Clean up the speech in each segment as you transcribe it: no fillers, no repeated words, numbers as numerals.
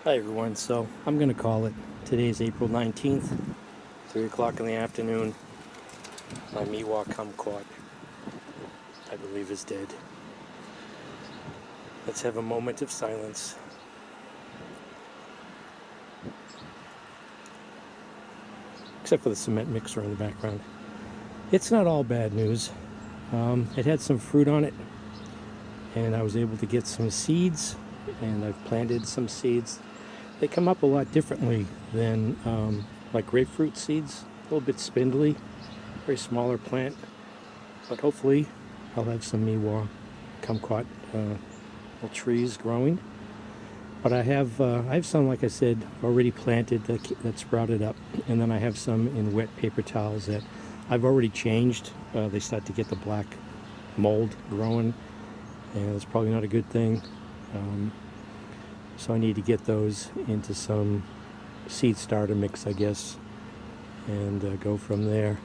Hi everyone, so I'm going to call it. Today's April 19th, 3 o'clock in the afternoon. My Meiwa Kumquat, I believe, is dead. Let's have a moment of silence. Except for the cement mixer in the background. It's not all bad news. It had some fruit on it, and I was able to get some seeds, and I've planted some seeds. They come up a lot differently than like grapefruit seeds, a little bit spindly, very smaller plant, but hopefully I'll have some Meiwa Kumquat little trees growing. But I have some, like I said, already planted that sprouted up, and then I have some in wet paper towels that I've already changed. They start to get the black mold growing, and it's probably not a good thing. So I need to get those into some seed starter mix, I guess, and go from there.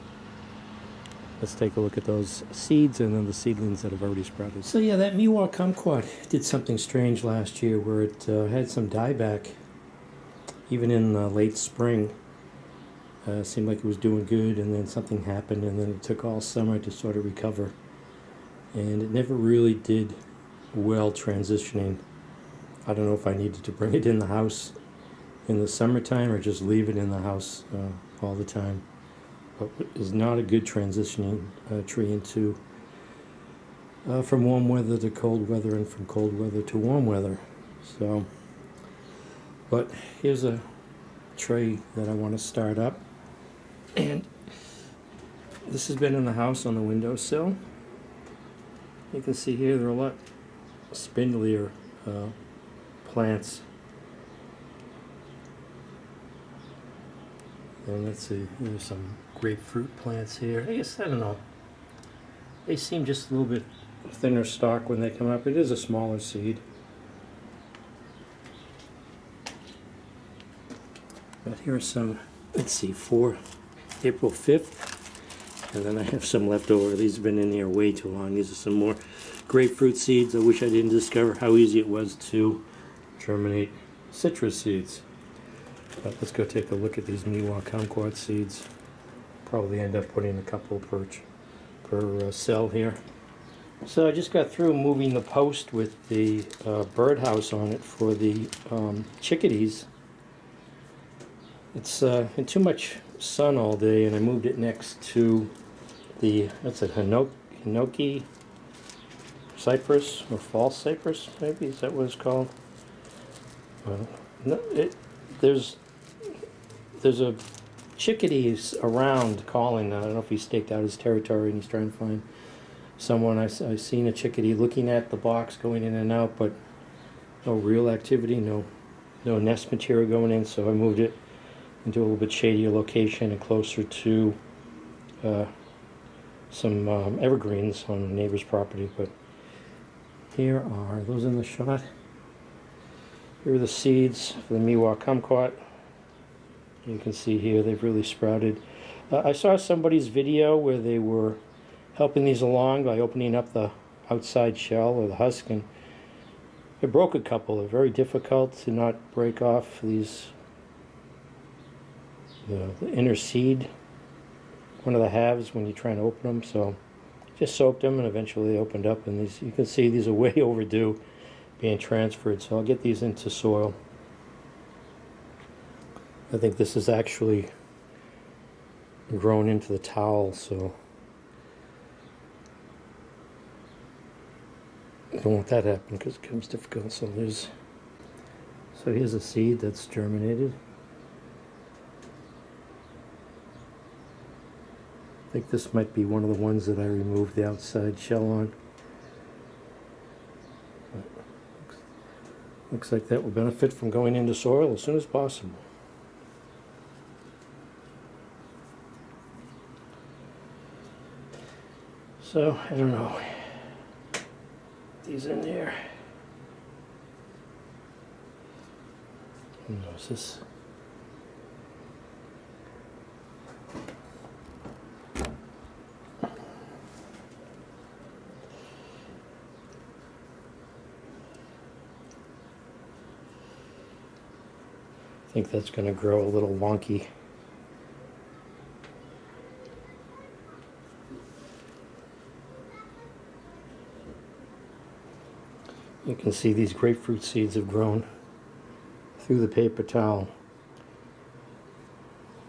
Let's take a look at those seeds and then the seedlings that have already sprouted. So yeah, that Meiwa Kumquat did something strange last year where it had some dieback, even in late spring. Seemed like it was doing good, and then something happened, and then it took all summer to sort of recover. And it never really did well transitioning. I don't know if I needed to bring it in the house in the summertime or just leave it in the house all the time. But it's not a good transitioning tree into from warm weather to cold weather, and from cold weather to warm weather. So, but here's a tray that I want to start up, and this has been in the house on the windowsill. You can see here there are a lot spindlier plants. And let's see, there's some grapefruit plants here. I guess, I don't know. They seem just a little bit thinner stalk when they come up. It is a smaller seed. But here are some, let's see, for April 5th. And then I have some left over. These have been in here way too long. These are some more grapefruit seeds. I wish I didn't discover how easy it was to germinate citrus seeds. But let's go take a look at these Meiwa Kumquat seeds. Probably end up putting a couple per cell here. So I just got through moving the post with the birdhouse on it for the chickadees. It's in too much sun all day, and I moved it next to the, what's it, hinoki cypress, or false cypress, maybe? Is that what it's called? No, there's a chickadees around calling. I don't know if he's staked out his territory and he's trying to find someone. I've seen a chickadee looking at the box going in and out, but no real activity, no nest material going in, so I moved it into a little bit shadier location and closer to some evergreens on the neighbor's property. But here are those in the shot. Here are the seeds for the Meiwa Kumquat. You can see here they've really sprouted. I saw somebody's video where they were helping these along by opening up the outside shell or the husk, and it broke a couple. They're very difficult to not break off these, the inner seed, one of the halves when you're trying to open them. So just soaked them, and eventually they opened up, and these, you can see these are way overdue being transferred. So I'll get these into soil. I think this is actually grown into the towel, so I don't want that to happen because it becomes difficult. So here's a seed that's germinated. I think this might be one of the ones that I removed the outside shell on. Looks like that will benefit from going into soil as soon as possible. So, I don't know. These in there. Who knows this? I think that's going to grow a little wonky. You can see these grapefruit seeds have grown through the paper towel.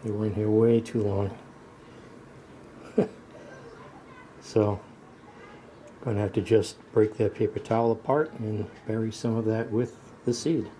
They were in here way too long. So I'm going to have to just break that paper towel apart and bury some of that with the seed.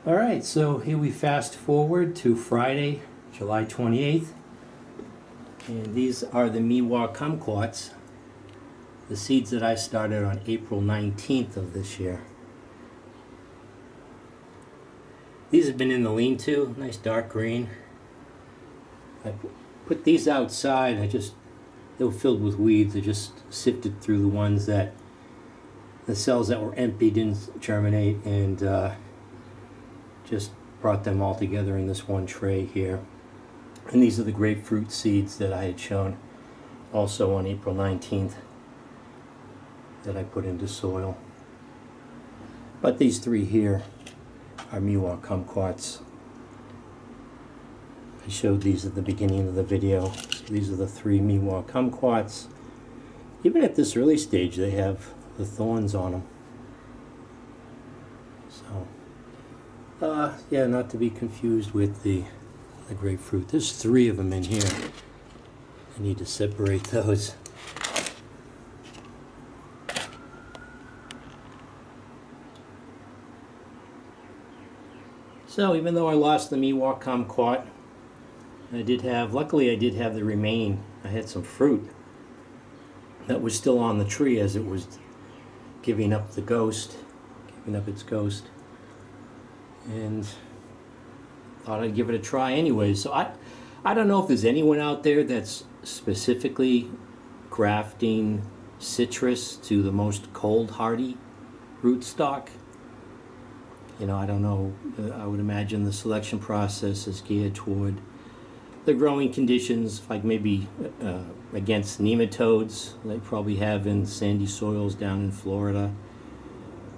Alright, so here we fast forward to Friday, July 28th. And these are the Meiwa Kumquats, the seeds that I started on April 19th of this year. These have been in the lean-to, nice dark green. I put these outside, they were filled with weeds. I just sifted through the ones that, the cells that were empty didn't germinate, and just brought them all together in this one tray here. And these are the grapefruit seeds that I had shown also on April 19th that I put into soil. But these three here are Meiwa Kumquats. I showed these at the beginning of the video. So these are the three Meiwa Kumquats. Even at this early stage they have the thorns on them. So yeah, not to be confused with the grapefruit. There's three of them in here. I need to separate those. So even though I lost the Meiwa Kumquat, luckily I did have the remaining. I had some fruit that was still on the tree as it was giving up its ghost. And thought I'd give it a try anyway. So I don't know if there's anyone out there that's specifically grafting citrus to the most cold hardy rootstock. You know, I don't know. I would imagine the selection process is geared toward the growing conditions, like maybe against nematodes they probably have in sandy soils down in Florida,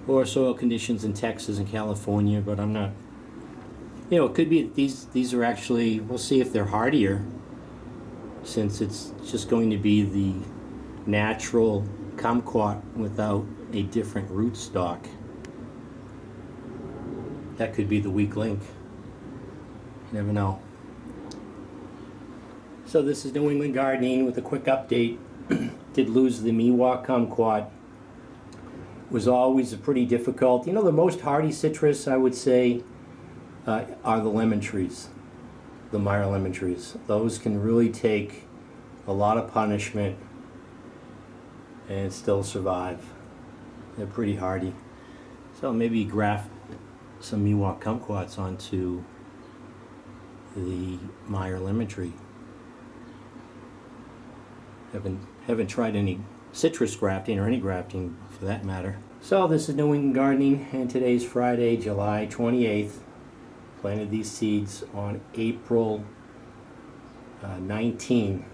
or soil conditions in Texas and California, but I'm not, you know, it could be these are actually, we'll see if they're hardier, since it's just going to be the natural kumquat without a different rootstock. That could be the weak link. You never know. So this is New England Gardening with a quick update. Did lose the Meiwa Kumquat. Was always a pretty difficult. You know, the most hardy citrus, I would say, are the lemon trees, the Meyer lemon trees. Those can really take a lot of punishment and still survive. They're pretty hardy. So maybe graft some Meiwa Kumquats onto the Meyer lemon tree. Haven't tried any citrus grafting or any grafting for that matter. So this is New England Gardening, and today's Friday, July 28th. Planted these seeds on April 19,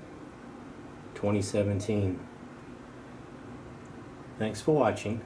2017. Thanks for watching.